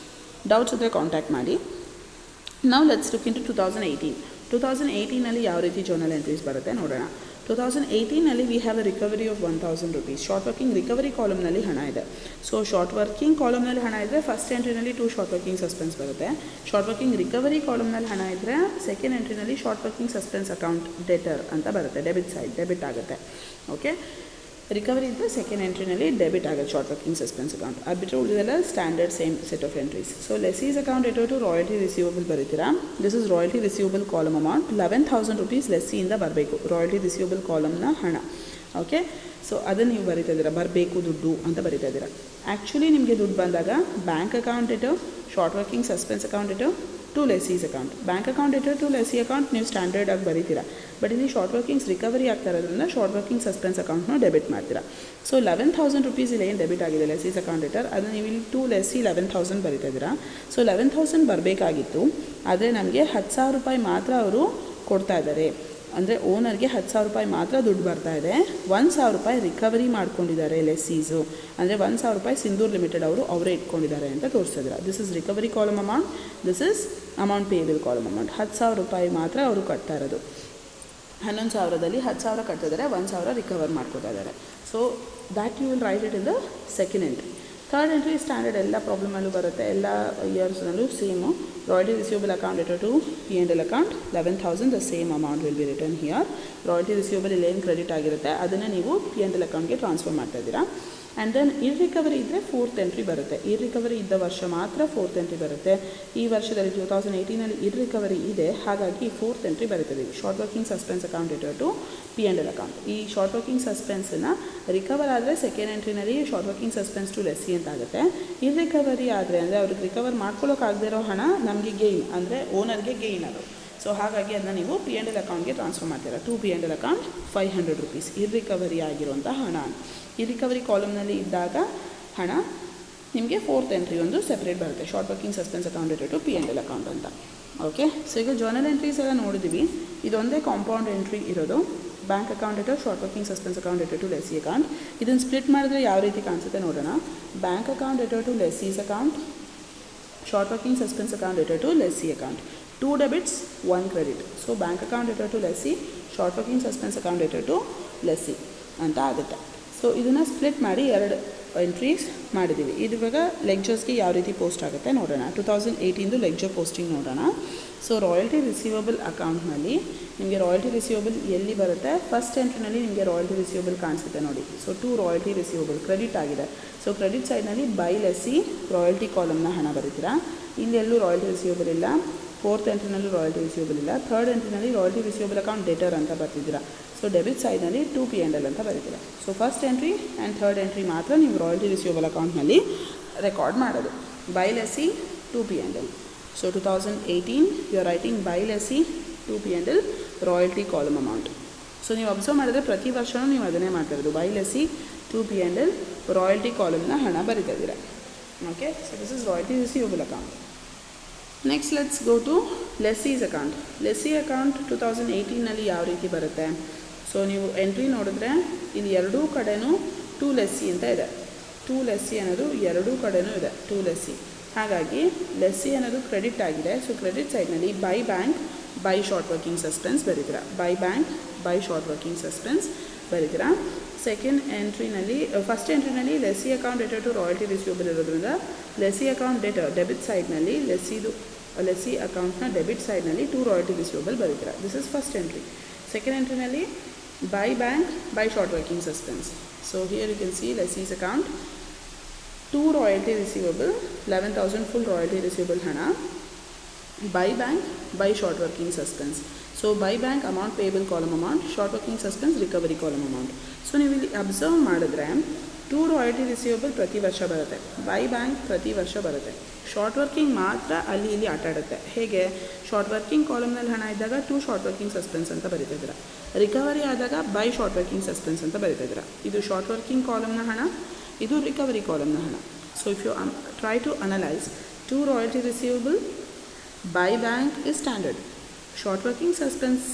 ಡೌಟ್ಸ್ ಇದ್ದರೆ ಕಾಂಟ್ಯಾಕ್ಟ್ ಮಾಡಿ. ನಾವು ಲೆಟ್ಸ್ ಲುಕ್ ಇಂಟು 2018. 2018ನಲ್ಲಿ ಯಾವ ರೀತಿ ಜರ್ನಲ್ ಎಂಟ್ರೀಸ್ ಬರುತ್ತೆ ನೋಡೋಣ. 2018ನಲ್ಲಿ we have a recovery of 1000 rupees. Short working recovery ಕಾಲಮ್ನಲ್ಲಿ ಹಣ ಇದೆ. ಸೊ ಶಾರ್ಟ್ ವರ್ಕಿಂಗ್ ಕಾಲಮ್ನಲ್ಲಿ ಹಣ ಇದ್ದರೆ ಫಸ್ಟ್ ಎಂಟ್ರಿನಲ್ಲಿ ಟು ಶಾರ್ಟ್ ವರ್ಕಿಂಗ್ ಸಸ್ಪೆನ್ಸ್ ಬರುತ್ತೆ. ಶಾರ್ಟ್ ವರ್ಕಿಂಗ್ ರಿಕವರಿ ಕಾಲಮ್ನಲ್ಲಿ ಹಣ ಇದ್ದರೆ ಸೆಕೆಂಡ್ ಎಂಟ್ರಿನಲ್ಲಿ short working suspense account debtor ಅಂತ ಬರುತ್ತೆ. ಡೆಬಿಟ್ ಸೈಡ್ ಡೆಬಿಟ್ ಆಗುತ್ತೆ. ಓಕೆ, ರಿಕವರಿ ಇದ್ದರೆ ಸೆಕೆಂಡ್ ಎಂಟ್ರಿನಲ್ಲಿ ಡೆಬಿಟ್ ಆಗುತ್ತೆ ಶಾರ್ಟ್ ವರ್ಕಿಂಗ್ ಸಸ್ಪೆನ್ಸ್ ಅಕೌಂಟ್. ಅದು ಬಿಟ್ಟರೆ ಉಳಿದೆಲ್ಲ standard same set of entries. So ಲೆಸೀಸ್ account debtor to royalty receivable ಬರೀತೀರಾ. This is royalty receivable column amount. 11,000 rupees ಲೆಸ್ಸಿಯಿಂದ ಬರಬೇಕು ರಾಯಲ್ಟಿ ರಿಸೀವಬಲ್ ಕಾಲಮ್ನ ಹಣ. ಓಕೆ, ಸೊ ಅದನ್ನು ನೀವು ಬರಿತಾ ಇದ್ದೀರಾ, ಬರಬೇಕು ದುಡ್ಡು ಅಂತ ಬರಿತಾ ಇದ್ದೀರಾ. ಆ್ಯಕ್ಚುಲಿ ನಿಮಗೆ ದುಡ್ಡು ಬಂದಾಗ ಬ್ಯಾಂಕ್ ಅಕೌಂಟ್ ಇಟ್ಟು ಶಾರ್ಟ್ ವರ್ಕಿಂಗ್ ಸಸ್ಪೆನ್ಸ್ ಅಕೌಂಟ್ ಇಟ್ಟು to lessee's account. Bank account ಇಟ್ಟು ಟು ಲೆಸಿ ಅಕೌಂಟ್ ನೀವು ಸ್ಟ್ಯಾಂಡರ್ಡ್ ಆಗಿ ಬರೀತೀರಾ. ಬಟ್ ಇಲ್ಲಿ ಶಾರ್ಟ್ ವರ್ಕಿಂಗ್ಸ್ ರಿಕವರಿ ಆಗ್ತಾ ಇರೋದ್ರಿಂದ ಶಾರ್ಟ್ ವರ್ಕಿಂಗ್ ಸಸ್ಪೆನ್ಸ್ ಅಕೌಂಟ್ನ ಡೆಬಿಟ್ ಮಾಡ್ತೀರಾ. ಸೊ 11,000 rupees ಇಲ್ಲಿ ಏನು ಡೆಬಿಟ್ ಆಗಿದೆ ಲೆಸೀಸ್ ಅಕೌಂಟ್ ಇಟ್ಟರ್, ಅದನ್ನು ನೀವು ಇಲ್ಲಿ ಟು ಲೆಸಿ 11,000 ಬರಿತಾ ಇದ್ದೀರಾ. ಸೊ 11,000 ಬರಬೇಕಾಗಿತ್ತು, ಆದರೆ ನಮಗೆ 10,000 ರೂಪಾಯಿ ಮಾತ್ರ ಅವರು ಕೊಡ್ತಾ ಇದ್ದಾರೆ. ಅಂದರೆ ಓನರ್ಗೆ 10,000 ರೂಪಾಯಿ ಮಾತ್ರ ದುಡ್ಡು ಬರ್ತಾ ಇದೆ. 1,000 ರೂಪಾಯಿ ರಿಕವರಿ ಮಾಡ್ಕೊಂಡಿದ್ದಾರೆ ಲೆಸ್ಸೀಸು. ಅಂದರೆ 1,000 ರೂಪಾಯಿ ಸಿಂಧೂರ್ ಲಿಮಿಟೆಡ್ ಅವರೇ ಇಟ್ಕೊಂಡಿದ್ದಾರೆ ಅಂತ ತೋರಿಸಿದ್ರೆ, this is recovery column amount, this is amount payable column amount. 10,000 ರೂಪಾಯಿ ಮಾತ್ರ ಅವರು ಕಟ್ತಾ ಇರೋದು. 11,000ದಲ್ಲಿ 10,000 ಕಟ್ಟಿದ್ದಾರೆ, 1,000 ರಿಕವರ್ ಮಾಡ್ಕೊತಾ ಇದ್ದಾರೆ. So that you will write it in the second entry. Third entry standard ಎಲ್ಲ ಪ್ರಾಬ್ಲಮಲ್ಲೂ ಬರುತ್ತೆ, ಎಲ್ಲ ಇಯರ್ಸ್ನಲ್ಲೂ ಸೇಮು. ರಾಯಲ್ಟಿ ರಿಸೀವಬಲ್ ಅಕೌಂಟ್ ಇಟ್ಟು to P&L account 11,000 the same amount will be return here. Royalty receivable ಇಲ್ಲಿ ಏನು ಕ್ರೆಡಿಟ್ ಆಗಿರುತ್ತೆ ಅದನ್ನು ನೀವು P&L ಅಕೌಂಟ್ಗೆ ಟ್ರಾನ್ಸ್ಫರ್ ಮಾಡ್ತಾ ಇದ್ದೀರಾ. ಆ್ಯಂಡ್ ದೆನ್ ಇರ್ರಿಕವರಿ ಇದ್ದರೆ ಫೋರ್ತ್ ಎಂಟ್ರಿ ಬರುತ್ತೆ. ಇರ್ರಿಕವರಿ ಇದ್ದ ವರ್ಷ ಮಾತ್ರ ಫೋರ್ತ್ ಎಂಟ್ರಿ ಬರುತ್ತೆ. ಈ ವರ್ಷದಲ್ಲಿ 2018ನಲ್ಲಿ ಇರ್ರಿಕವರಿ ಇದೆ, ಹಾಗಾಗಿ ಫೋರ್ತ್ ಎಂಟ್ರಿ ಬರುತ್ತದೆ. ಶಾರ್ಟ್ ವರ್ಕಿಂಗ್ ಸಸ್ಪೆನ್ಸ್ ಅಕೌಂಟ್ ಇಟ್ಟು ಟು P&L ಅಕೌಂಟ್. ಈ ಶಾರ್ಟ್ ವರ್ಕಿಂಗ್ ಸಸ್ಪೆನ್ಸನ್ನು ರಿಕವರ್ ಆದರೆ ಸೆಕೆಂಡ್ ಎಂಟ್ರಿನಲ್ಲಿ short working suspense to lessee ಅಂತ ಆಗುತ್ತೆ. ಇರ್ರಿಕವರಿ ಆದರೆ ಅಂದರೆ ಅವ್ರಿಗೆ ರಿಕವರ್ ಮಾಡ್ಕೊಳ್ಳೋಕ್ಕಾಗದೇ ಇರೋ ಹಣ ನಮಗೆ ಗೇಯ್ನ್, ಅಂದರೆ ಓನರ್ಗೆ ಗೇಯ್ನ್ ಅದು. ಸೊ ಹಾಗಾಗಿ ಅದನ್ನ ನೀವು P&L ಅಕೌಂಟ್ಗೆ ಟ್ರಾನ್ಸ್ಫರ್ ಮಾಡ್ತೀರಾ. ಟು P&L ಅಕೌಂಟ್ 500 rupees ಇರ್ರಿಕವರಿ ಆಗಿರುವಂಥ ಹಣ. ಈ ರಿಕವರಿ ಕಾಲಮ್ನಲ್ಲಿ ಇದ್ದಾಗ ಹಣ ನಿಮಗೆ ಫೋರ್ತ್ ಎಂಟ್ರಿ ಒಂದು ಸೆಪ್ರೇಟ್ ಬರುತ್ತೆ, ಶಾರ್ಟ್ ವರ್ಕಿಂಗ್ ಸಸ್ಪೆನ್ಸ್ ಅಕೌಂಟ್ ಇಟ್ಟು ಟು P&L ಅಕೌಂಟ್ ಅಂತ. ಓಕೆ, ಸೊ ಈಗ ಜರ್ನಲ್ ಎಂಟ್ರೀಸ್ ಎಲ್ಲ ನೋಡಿದ್ದೀವಿ. ಇದೊಂದೇ ಕಾಂಪೌಂಡ್ ಎಂಟ್ರಿ ಇರೋದು. ಬ್ಯಾಂಕ್ ಅಕೌಂಟ್ ಇಟ್ಟು ಶಾರ್ಟ್ ವರ್ಕಿಂಗ್ ಸಸ್ಪೆನ್ಸ್ ಅಕೌಂಟ್ ಇಟ್ಟು ಟು ಲೆಸಿ ಅಕೌಂಟ್. ಇದನ್ನು ಸ್ಪ್ಲಿಟ್ ಮಾಡಿದ್ರೆ ಯಾವ ರೀತಿ ಕಾಣಿಸುತ್ತೆ ನೋಡೋಣ. ಬ್ಯಾಂಕ್ ಅಕೌಂಟ್ ಇಟ್ಟು to lessee's account, short working suspense account ಇಟ್ಟು to lessee account. 2 debits 1 credit. So bank account ಇಟ್ಟು to ಲೆಸಿ, short working suspense account ಇಟ್ಟು ಟು ಲೆಸಿ ಅಂತ ಆಗುತ್ತೆ. ಸೊ ಇದನ್ನು ಸ್ಪ್ಲಿಟ್ ಮಾಡಿ 2 ಎಂಟ್ರೀಸ್ ಮಾಡಿದ್ದೀವಿ. ಇವಾಗ ಲೆಕ್ಚರ್ಸ್ಗೆ ಯಾವ ರೀತಿ ಪೋಸ್ಟ್ ಆಗುತ್ತೆ ನೋಡೋಣ. 2018 ಲೆಕ್ಚರ್ ಪೋಸ್ಟಿಂಗ್ ನೋಡೋಣ. ಸೊ ರಾಯಲ್ಟಿ ರಿಸೀವಬಲ್ ಅಕೌಂಟ್ನಲ್ಲಿ ನಿಮಗೆ ರಾಯಲ್ಟಿ ರಿಸೀವಬಲ್ ಎಲ್ಲಿ ಬರುತ್ತೆ, ಫಸ್ಟ್ ಎಂಟ್ರಿನಲ್ಲಿ ನಿಮಗೆ ರಾಯಲ್ಟಿ ರಿಸೀವಬಲ್ ಕಾಣಿಸುತ್ತೆ ನೋಡಿ. So to royalty receivable credit ಆಗಿದೆ. ಸೊ ಕ್ರೆಡಿಟ್ ಸೈಡ್ನಲ್ಲಿ ಬೈ ಲೆಸಿ ರಾಯಲ್ಟಿ ಕಾಲಮ್ನ ಹಣ ಬರೀತೀರಾ. ಇಲ್ಲಿ ಎಲ್ಲೂ ರಾಯಲ್ಟಿ ರಿಸೀವಬಲ್ ಇಲ್ಲ. ಫೋರ್ತ್ ಎಂಟ್ರಿನಲ್ಲೂ ರಾಯಲ್ಟಿ ರಿಸೀವಬಲ್ ಇಲ್ಲ. ಥರ್ಡ್ ಎಂಟ್ರಿನಲ್ಲಿ ರಾಯಲ್ಟಿ ರಿಸೀವಬಲ್ ಅಕೌಂಟ್ ಡೆಟರ್ ಅಂತ ಬರ್ತಿದ್ದೀರಾ. ಸೊ ಡೆಬಿಟ್ ಸೈಡ್ನಲ್ಲಿ ಟು P&L ಅಂತ ಬರೀತೀರಾ. So first entry and third entry ಮಾತ್ರ ನೀವು ರಾಯಲ್ಟಿ ರಿಸೀವಬಲ್ ಅಕೌಂಟ್ನಲ್ಲಿ ರೆಕಾರ್ಡ್ ಮಾಡೋದು. By lessee to P&L. So 2018 you are writing by lessee to P&L royalty column amount. So ನೀವು ಅಬ್ಸರ್ವ್ ಮಾಡಿದ್ರೆ ಪ್ರತಿ ವರ್ಷವೂ ನೀವು ಅದನ್ನೇ ಮಾಡ್ತಾಯಿರೋದು, by lessee to P&L royalty ಕಾಲಮ್ನ ಹಣ ಬರೀತಾ ಇದ್ದೀರಾ. Okay, so this is royalty receivable account. Next let's go to ಲೆಸ್ಸೀಸ್ account. Lessee account 2018ನಲ್ಲಿ ಯಾವ ರೀತಿ ಬರುತ್ತೆ. ಸೊ ನೀವು ಎಂಟ್ರಿ ನೋಡಿದ್ರೆ ಇಲ್ಲಿ ಎರಡೂ ಕಡೆನೂ ಟು ಲೆಸ್ಸಿ ಅಂತ ಇದೆ. ಟು ಲೆಸ್ಸಿ ಅನ್ನೋದು ಎರಡೂ ಕಡೆನೂ ಇದೆ, ಟು ಲೆಸ್ಸಿ. ಹಾಗಾಗಿ ಲೆಸ್ಸಿ ಅನ್ನೋದು ಕ್ರೆಡಿಟ್ ಆಗಿದೆ. ಸೊ ಕ್ರೆಡಿಟ್ ಸೈಡ್ನಲ್ಲಿ by bank by short working suspense ಬರೀತೀರಾ. By bank by short working suspense ಬರೀತೀರಾ. ಸೆಕೆಂಡ್ ಎಂಟ್ರಿನಲ್ಲಿ ಫಸ್ಟ್ ಎಂಟ್ರಿನಲ್ಲಿ lessee account debtor to royalty receivable ಇರೋದ್ರಿಂದ ಲೆಸ್ಸಿ ಅಕೌಂಟ್ ಡೆಟರ್ ಡೆಬಿಟ್ ಸೈಡ್ನಲ್ಲಿ ಲೆಸ್ಸಿ ಅಕೌಂಟ್ನ ಡೆಬಿಟ್ ಸೈಡ್ನಲ್ಲಿ ಟು ರಾಯಲ್ಟಿ ರಿಸೀವಬಲ್ ಬರೀತೀರಾ. This is first entry. Second ಎಂಟ್ರಿನಲ್ಲಿ by bank by short working suspense. So here you can see lessees account to royalty receivable 11,000 full royalty receivable ಹಣ. By bank by short working suspense. So by bank amount payable column amount, short working suspense recovery column amount. So ನೀವು ಇಲ್ಲಿ observe ಮಾಡಿದ್ರೆ to royalty receivable ಪ್ರತಿ ವರ್ಷ ಬರುತ್ತೆ, by bank ಪ್ರತಿ ವರ್ಷ ಬರುತ್ತೆ. ಶಾರ್ಟ್ ವರ್ಕಿಂಗ್ ಮಾತ್ರ ಅಲ್ಲಿ ಇಲ್ಲಿ ಆಟ ಆಡುತ್ತೆ. ಹೇಗೆ, ಶಾರ್ಟ್ ವರ್ಕಿಂಗ್ ಕಾಲಮ್ನಲ್ಲಿ ಹಣ ಇದ್ದಾಗ ಟು ಶಾರ್ಟ್ ವರ್ಕಿಂಗ್ ಸಸ್ಪೆನ್ಸ್ ಅಂತ ಬರೀತಿದ್ದೀರಾ. ರಿಕವರಿ ಆದಾಗ ಬೈ ಶಾರ್ಟ್ ವರ್ಕಿಂಗ್ ಸಸ್ಪೆನ್ಸ್ ಅಂತ ಬರೀತಿದ್ದೀರಾ. ಇದು ಶಾರ್ಟ್ ವರ್ಕಿಂಗ್ ಕಾಲಮ್ನ ಹಣ, ಇದು ರಿಕವರಿ ಕಾಲಮ್ನ ಹಣ. So if you try to analyse, to royalty receivable by bank is standard. Short working suspense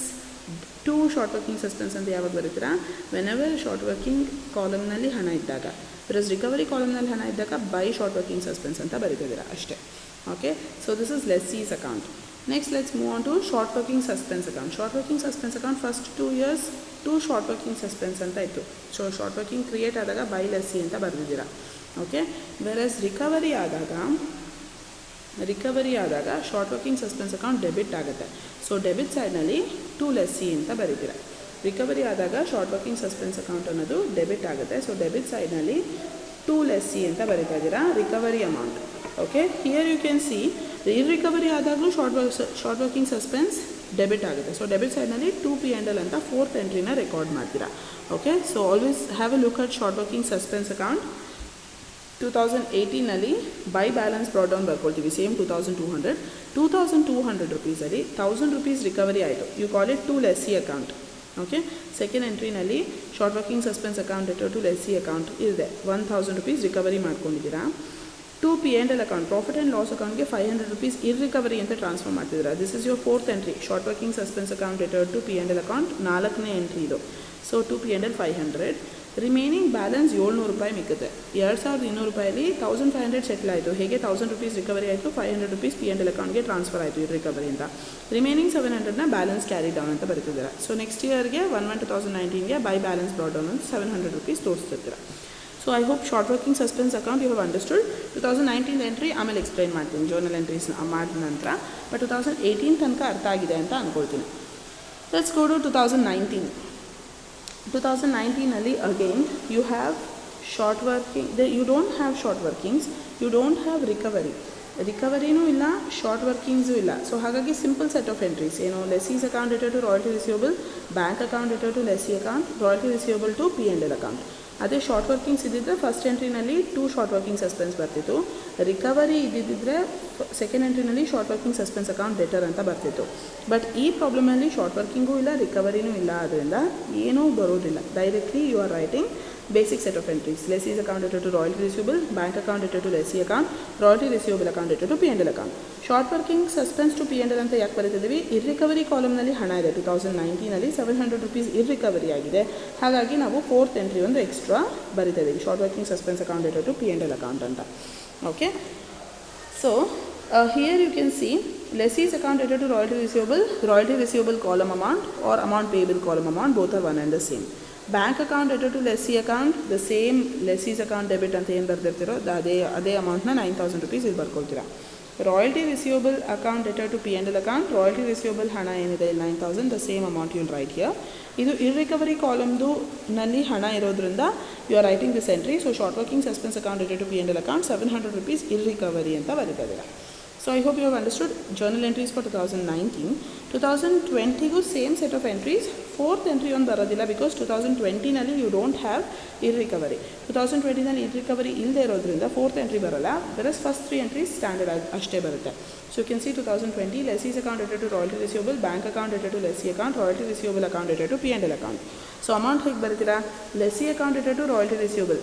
to short working suspense ಅಂತ ಯಾವಾಗ ಬರೀತೀರಾ, ವೆನೆವರ್ ಶಾರ್ಟ್ ವರ್ಕಿಂಗ್ ಕಾಲಮ್ನಲ್ಲಿ ಹಣ ಇದ್ದಾಗ. ಪ್ಲಸ್ ರಿಕವರಿ ಕಾಲಮ್ನಲ್ಲಿ ಹಣ ಇದ್ದಾಗ ಬೈ ಶಾರ್ಟ್ ವರ್ಕಿಂಗ್ ಸಸ್ಪೆನ್ಸ್ ಅಂತ ಬರೀತಿದ್ದೀರಾ ಅಷ್ಟೇ. Okay, so this is lessee's account. Next let's move on to short working suspense account. Short working suspense account first 2 years to short working suspense ಅಂತ ಇತ್ತು. So short working create ಆದಾಗ by lessee ಅಂತ ಬರೆದಿದ್ದೀರಾ. Okay, versus recovery ಆದಾಗ short working suspense account debit ಆಗುತ್ತೆ. So debit ಸೈಡ್ನಲ್ಲಿ to lessee ಅಂತ ಬರೀತೀರಾ. ರಿಕವರಿ ಆದಾಗ ಶಾರ್ಟ್ ವರ್ಕಿಂಗ್ ಸಸ್ಪೆನ್ಸ್ ಅಕೌಂಟ್ ಅನ್ನೋದು ಡೆಬಿಟ್ ಆಗುತ್ತೆ. ಸೊ ಡೆಬಿಟ್ ಸೈಡ್ನಲ್ಲಿ 2 ಲೆಸ್ ಸಿ ಅಂತ ಬರೀತಾ ಇದ್ದೀರಾ recovery amount. Okay, here you can see recovery ಆದಾಗಲೂ ಶಾರ್ಟ್ ವರ್ಕಿಂಗ್ ಸಸ್ಪೆನ್ಸ್ ಡೆಬಿಟ್ ಆಗುತ್ತೆ. ಸೊ ಡೆಬಿಟ್ ಸೈಡ್ನಲ್ಲಿ 2 P&L ಅಂತ 4th ಎಂಟ್ರಿನ ರೆಕಾರ್ಡ್ ಮಾಡ್ತೀರಾ. Okay, so always have a look at short working suspense account. 2018ನಲ್ಲಿ ಬೈ ಬ್ಯಾಲೆನ್ಸ್ ಬ್ರಾಟ್ ಡೌನ್ ಬರ್ಕೊಳ್ತೀವಿ, same 2200 ರುಪೀಸಲ್ಲಿ 1000 rupees recovery ಆಯಿತು. You call it 2 lessee account. Okay, second ಎಂಟ್ರಿನಲ್ಲಿ short working suspense account debtor to less C account ಇದೆ, 1000 rupees recovery ಮಾಡ್ಕೊಂಡಿದ್ದೀರಾ. 2 P&L account, profit and loss ಅಕೌಂಟ್ಗೆ 500 rupees irrecovery ಅಂತ transfer ಮಾಡ್ತಿದ್ದೀರಾ. This is your 4th entry. Short working suspense account debtor to P&L account 4ನೇ entry ಇದು. So 2 P&L 500, remaining balance 700 ರೂಪಾಯಿ ಮಿಕ್ಕುತ್ತೆ. 2200 ರೂಪಾಯಲ್ಲಿ 1500 settle ಆಯಿತು. ಹೇಗೆ 1000 ರುಪೀಸ್ ರಿಕವರಿ ಆಯಿತು, 500 ರುಪೀಸ್ P&L ಅಕೌಂಟ್ಗೆ ಟ್ರಾನ್ಸ್ಫರ್ ಆಯಿತು ಈ ರಿಕವರಿಯಿಂದ. ರಿಮೈನಿಂಗ್ 700ನ ಬ್ಯಾಲೆನ್ಸ್ ಕ್ಯಾರಿ ಡೌನ್ ಅಂತ ಬರೀತಿದ್ದೀರಾ. ಸೊ ನೆಕ್ಸ್ಟ್ ಇಯರ್ಗೆ 2019ಗೆ ಬೈ ಬ್ಯಾಲೆನ್ಸ್ ಬ್ರಾಟ್ ಡೌನ್ ಅಂತ 700 ರುಪೀಸ್ ತೋರಿಸ್ತಿರ್ತೀರ. So I hope short working suspense account you have understood. 2019 entry ಆಮೇಲೆ ಎಕ್ಸ್ಪ್ಲೈನ್ ಮಾಡ್ತೀನಿ ಜರ್ನಲ್ ಎಂಟ್ರೀಸ್ ಮಾಡಿದ ನಂತರ, ಬಟ್ 2018 ತನಕ ಅರ್ಥ ಆಗಿದೆ ಅಂತ ಅಂದ್ಕೊಳ್ತೀನಿ. Let's go to 2019. 2019ನಲ್ಲಿ again you have short working, you don't have short workings, you don't have ರಿಕವರಿನೂ ಇಲ್ಲ, ಶಾರ್ಟ್ ವರ್ಕಿಂಗ್ಸು ಇಲ್ಲ. ಸೊ ಹಾಗಾಗಿ ಸಿಂಪಲ್ ಸೆಟ್ ಆಫ್ ಎಂಟ್ರೀಸ್ ಏನು, lessees account debtor to royalty receivable, bank account debtor to lessee account, royalty receivable to P&L account. ಅದೇ short workings ಇದ್ದಿದ್ದರೆ first ಎಂಟ್ರಿನಲ್ಲಿ 2 short working suspense ಬರ್ತಿತ್ತು. Recovery ಇದ್ದಿದ್ದರೆ ಸೆಕೆಂಡ್ ಎಂಟ್ರಿನಲ್ಲಿ short working suspense account debtor ಅಂತ ಬರ್ತಿತ್ತು. But ಈ ಪ್ರಾಬ್ಲಮಲ್ಲಿ short ವರ್ಕಿಂಗೂ ಇಲ್ಲ, ರಿಕವರಿನೂ ಇಲ್ಲ, ಆದ್ದರಿಂದ ಏನೂ ಬರೋದಿಲ್ಲ. Directly you are writing basic set of entries. Lessees account debtor to royalty receivable, bank account debtor to lessee account, royalty receivable account debtor to P&L account. Short working suspense to P&L ಅಂತ ಯಾಕೆ ಬರೀತಿದ್ದೀವಿ, ಇರ್ರಿಕವರಿ ಕಾಲಮ್ನಲ್ಲಿ ಹಣ ಇದೆ. 2019ನಲ್ಲಿ 700 rupees ಇರ್ರಿಕವರಿ ಆಗಿದೆ. ಹಾಗಾಗಿ ನಾವು 4th entry ಒಂದು extra ಬರೀತಿದ್ದೀವಿ, short working suspense account debtor to P&L account ಅಂತ. Okay, so here you can see lessees account debtor to royalty receivable column amount or amount payable column amount, both are one and the same. Bank account debtor to lessee account the same, lessees account debit ಅಂತ ಏನು ಬರ್ದಿರ್ತೀರೋ ಅದೇ ಅಮೌಂಟ್ನ 9000 rupees ಇಲ್ಲಿ ಬರ್ಕೊಳ್ತೀರಾ. Royalty receivable account debtor to P&L account, royalty receivable ಹಣ ಏನಿದೆ 9000, the same amount you write here. ಇದು ಇರ್ರಿಕವರಿ ಕಾಲಮ್ದು ನಲ್ಲಿ ಹಣ ಇರೋದ್ರಿಂದ you are writing this entry. So short working suspense account debtor to P&L account 700 rupees irrecovery ಅಂತ ಬರೀತಾ ಇದ್ದೀರಾ. So I hope you have understood journal entries for 2019. 2020ಗೂ same set of entries. 4th entry ಒಂದು ಬರೋದಿಲ್ಲ, because 2020ನಲ್ಲಿ you don't have irrecovery. 2020ನಲ್ಲಿ irrecovery ಇಲ್ಲದೆ ಇರೋದ್ರಿಂದ 4th ಎಂಟ್ರಿ ಬರೋಲ್ಲ. ವೆರಸ್ ಫಸ್ಟ್ 3 ಎಂಟ್ರೀಸ್ ಸ್ಟ್ಯಾಂಡರ್ಡ್ ಅಷ್ಟೇ ಬರುತ್ತೆ. So you can see 2020 lessees account debtor to royalty receivable, bank account debtor to lessee account, royalty receivable account debtor to P&L account. So amount ಹೇಗೆ ಬರೀತೀರಾ, lessee account debtor to royalty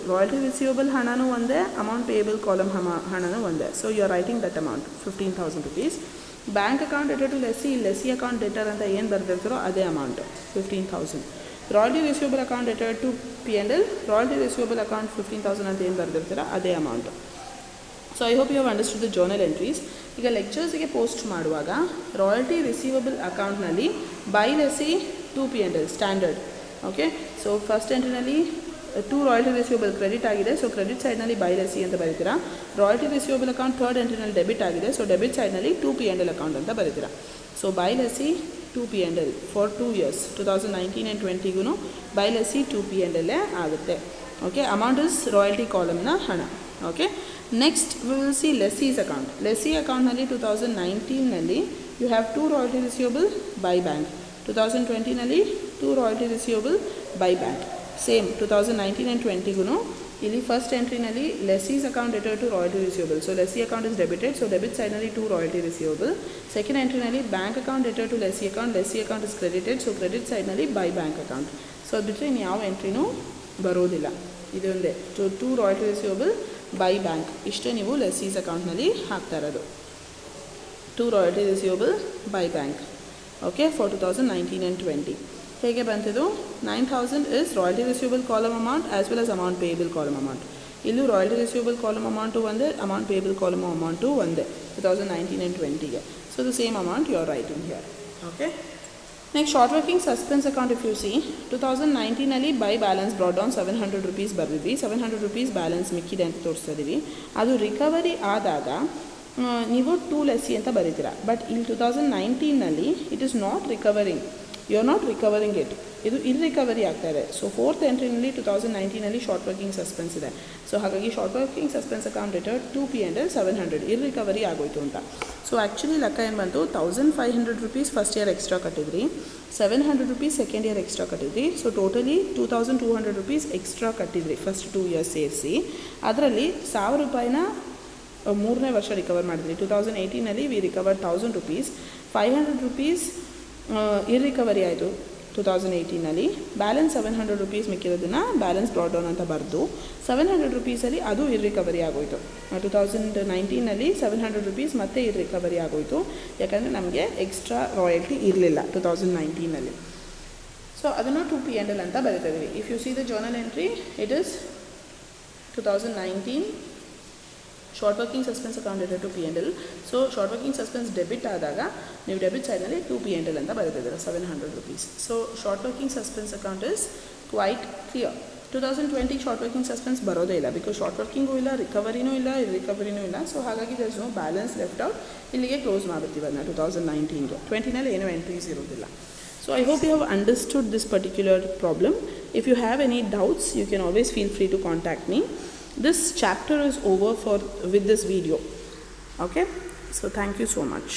receivable ಹಣನೂ ಒಂದೇ, amount payable column ಹಣನೂ ಒಂದೇ. So you are writing that amount 15,000 rupees. Bank account debtor to lessee account debtor ಅಂತ ಏನು ಬರೆದಿರ್ತಾರೋ ಅದೇ amount 15,000. Royalty receivable account debtor to P&L, royalty receivable account 15,000 ಅಂತ ಏನು ಬರೆದಿರ್ತೀರ ಅದೇ amount. So I hope you have understood the journal entries. ಈಗ ಲೆಕ್ಚರ್ಸಿಗೆ ಪೋಸ್ಟ್ ಮಾಡುವಾಗ ರಾಯಲ್ಟಿ ರಿಸೀವಬಲ್ ಅಕೌಂಟ್ನಲ್ಲಿ by lessee 2 P&L standard. Okay, so first ಎಂಟ್ರಿನಲ್ಲಿ 2 ರಾಯಲ್ಟಿ ರಿಸೀವಬಲ್ ಕ್ರೆಡಿಟ್ ಆಗಿದೆ. ಸೊ ಕ್ರೆಡಿಟ್ ಸೈಡ್ನಲ್ಲಿ ಬೈ ಲೆಸ್ಸಿ ಅಂತ ಬರೀತೀರಾ. ರಾಯಲ್ಟಿ ರಿಸೀವಬಲ್ ಅಕೌಂಟ್ ಥರ್ಡ್ ಎಂಟ್ರಿನಲ್ಲಿ ಡೆಬಿಟ್ ಆಗಿದೆ. ಸೊ ಡೆಬಿಟ್ ಸೈಡ್ನಲ್ಲಿ 2 P&L ಅಕೌಂಟ್ ಅಂತ ಬರೀತೀರಾ. So by lessee 2 P&L for 2 years 2019 and 20ಗೂ ಬೈ ಲೆಸ್ಸಿ 2 P&L ಆಗುತ್ತೆ. ಓಕೆ, ಅಮೌಂಟ್ ಇಸ್ ರಾಯಲ್ಟಿ ಕಾಲಮ್ನ ಹಣ. Okay, next we will see lessees account. Lessee ಅಕೌಂಟ್ನಲ್ಲಿ 2019ನಲ್ಲಿ you have 2 royalty receivable by bank. 2020ನಲ್ಲಿ 2 royalty receivable by bank. Same 2019 and 20ಗೂ ಇಲ್ಲಿ first ಎಂಟ್ರಿನಲ್ಲಿ lessees account debtor to royalty receivable. So lessee account is debited. So debit ಸೈಡ್ನಲ್ಲಿ 2 royalty receivable. Second ಎಂಟ್ರಿನಲ್ಲಿ bank account debtor to lessee account is credited. So credit ಸೈಡ್ನಲ್ಲಿ by bank account. So ಅದು ಬಿಟ್ಟರೆ ಇನ್ನು ಯಾವ ಎಂಟ್ರಿನೂ ಬರೋದಿಲ್ಲ. ಇದೊಂದೇ 2 ರಾಯಲ್ಟಿ ರಿಸೀವಬಲ್ ಬೈ ಬ್ಯಾಂಕ್, ಇಷ್ಟೇ ನೀವು ಲೆಸ್ಸೀಸ್ ಅಕೌಂಟ್ನಲ್ಲಿ ಹಾಕ್ತಾ ಇರೋದು. 2 royalty receivable by bank. Okay, for 2019 and 20 ಹೇಗೆ ಬಂತಿದ್ದು, 9000 is royalty receivable column amount as well as amount payable column amount. ಇಲ್ಲೂ ರಾಯಲ್ಟಿ ರಿಸೀವಬಲ್ ಕಾಲಮ್ ಅಮೌಂಟು ಒಂದೇ, ಅಮೌಂಟ್ ಪೇಯಬಲ್ ಕಾಲಮ್ ಅಮೌಂಟು ಒಂದೇ 2019 ಆ್ಯಂಡ್ 20ಗೆ. So the same amount you are writing here. Okay, next short working suspense account if you see 2019ನಲ್ಲಿ by balance brought down 700 rupees ಬರೆದಿದ್ವಿ. 700 rupees balance ಮಿಕ್ಕಿದೆ ಅಂತ ತೋರಿಸ್ತಾ ಇದ್ದೀವಿ. ಅದು recovery ಆದಾಗ ನೀವು 2 ಲೆಸ್ಸಿ ಅಂತ ಬರೀತೀರಾ. ಬಟ್ ಇಲ್ಲಿ 2019ನಲ್ಲಿ it is not recovering. You are not recovering it, ಇದು ಇರ್ರಿಕವರಿ ಆಗ್ತಾ ಇದೆ. ಸೊ ಫೋರ್ತ್ ಎಂಟ್ರಿನಲ್ಲಿ 2019 ಶಾರ್ಟ್ ವರ್ಕಿಂಗ್ ಸಸ್ಪೆನ್ಸ್ ಇದೆ. ಸೊ ಹಾಗಾಗಿ short working suspense account return 2 P&L 700 irrecovery ಆಗೋಯ್ತು ಅಂತ. ಸೊ ಆ್ಯಕ್ಚುಲಿ ಲೆಕ್ಕ ಏನು ಬಂತು, 1500 rupees ಫಸ್ಟ್ ಇಯರ್ ಎಕ್ಸ್ಟ್ರಾ ಕಟ್ಟಿದ್ರಿ, 700 rupees ಸೆಕೆಂಡ್ ಇಯರ್ ಎಕ್ಸ್ಟ್ರಾ ಕಟ್ಟಿದ್ರಿ. ಸೊ ಟೋಟಲಿ 2200 rupees ಎಕ್ಸ್ಟ್ರಾ ಕಟ್ಟಿದ್ರಿ ಫಸ್ಟ್ 2 years ಸೇರಿಸಿ. ಅದರಲ್ಲಿ 1000 ರೂಪಾಯಿನ 3ನೇ ವರ್ಷ ರಿಕವರ್ ಮಾಡಿದ್ರಿ. 2018 we recover 1000 rupees, 500 rupees irrecovery ಆಯಿತು 2018. ಬ್ಯಾಲೆನ್ಸ್ 700 rupees ಮಿಕ್ಕಿರೋದನ್ನು ಬ್ಯಾಲೆನ್ಸ್ ಬ್ರಾಡ್ ಡೌನ್ ಅಂತ ಬರೆದು 700 rupeesಲ್ಲಿ ಅದು ಇರ್ರಿಕವರಿ ಆಗೋಯಿತು. 2019 700 rupees ಮತ್ತೆ ಇರ್ರಿಕವರಿ ಆಗೋಯಿತು, ಯಾಕಂದರೆ ನಮಗೆ ಎಕ್ಸ್ಟ್ರಾ ರಾಯಲ್ಟಿ ಇರಲಿಲ್ಲ 2019. ಸೊ ಅದನ್ನು 2 P&L ಅಂತ ಬರೀತಾ ಇದ್ದೀವಿ. If you see the journal entry, it is 2019 short working suspense account return 2 P&L. So short working suspense debit ಆದಾಗ ನೀವು ಡೆಬಿಟ್ ಸೈಡ್ನಲ್ಲಿ 2 P&L ಅಂತ ಬರೀತಿದ್ದೀರ 700 rupees. So short working suspense account is quite clear. 2020 short working suspense ಬರೋದೇ ಇಲ್ಲ, because short working ಇಲ್ಲ, ರಿಕವರಿನೂ ಇಲ್ಲ, ಇರ್ರಿಕವರಿನೂ ಇಲ್ಲ. ಸೊ ಹಾಗಾಗಿ there is no balance left out. ಇಲ್ಲಿಗೆ ಕ್ಲೋಸ್ ಮಾಡ್ಬಿಡ್ತೀವಿ ಅದನ್ನ 2019ಗೆ. 20ನಲ್ಲಿ ಏನೂ ಎಂಟ್ರೀಸ್ ಇರೋದಿಲ್ಲ. So I hope you have understood this particular problem. If you have any doubts, you can always feel free to contact me. This chapter is over with this video. Okay, so thank you so much.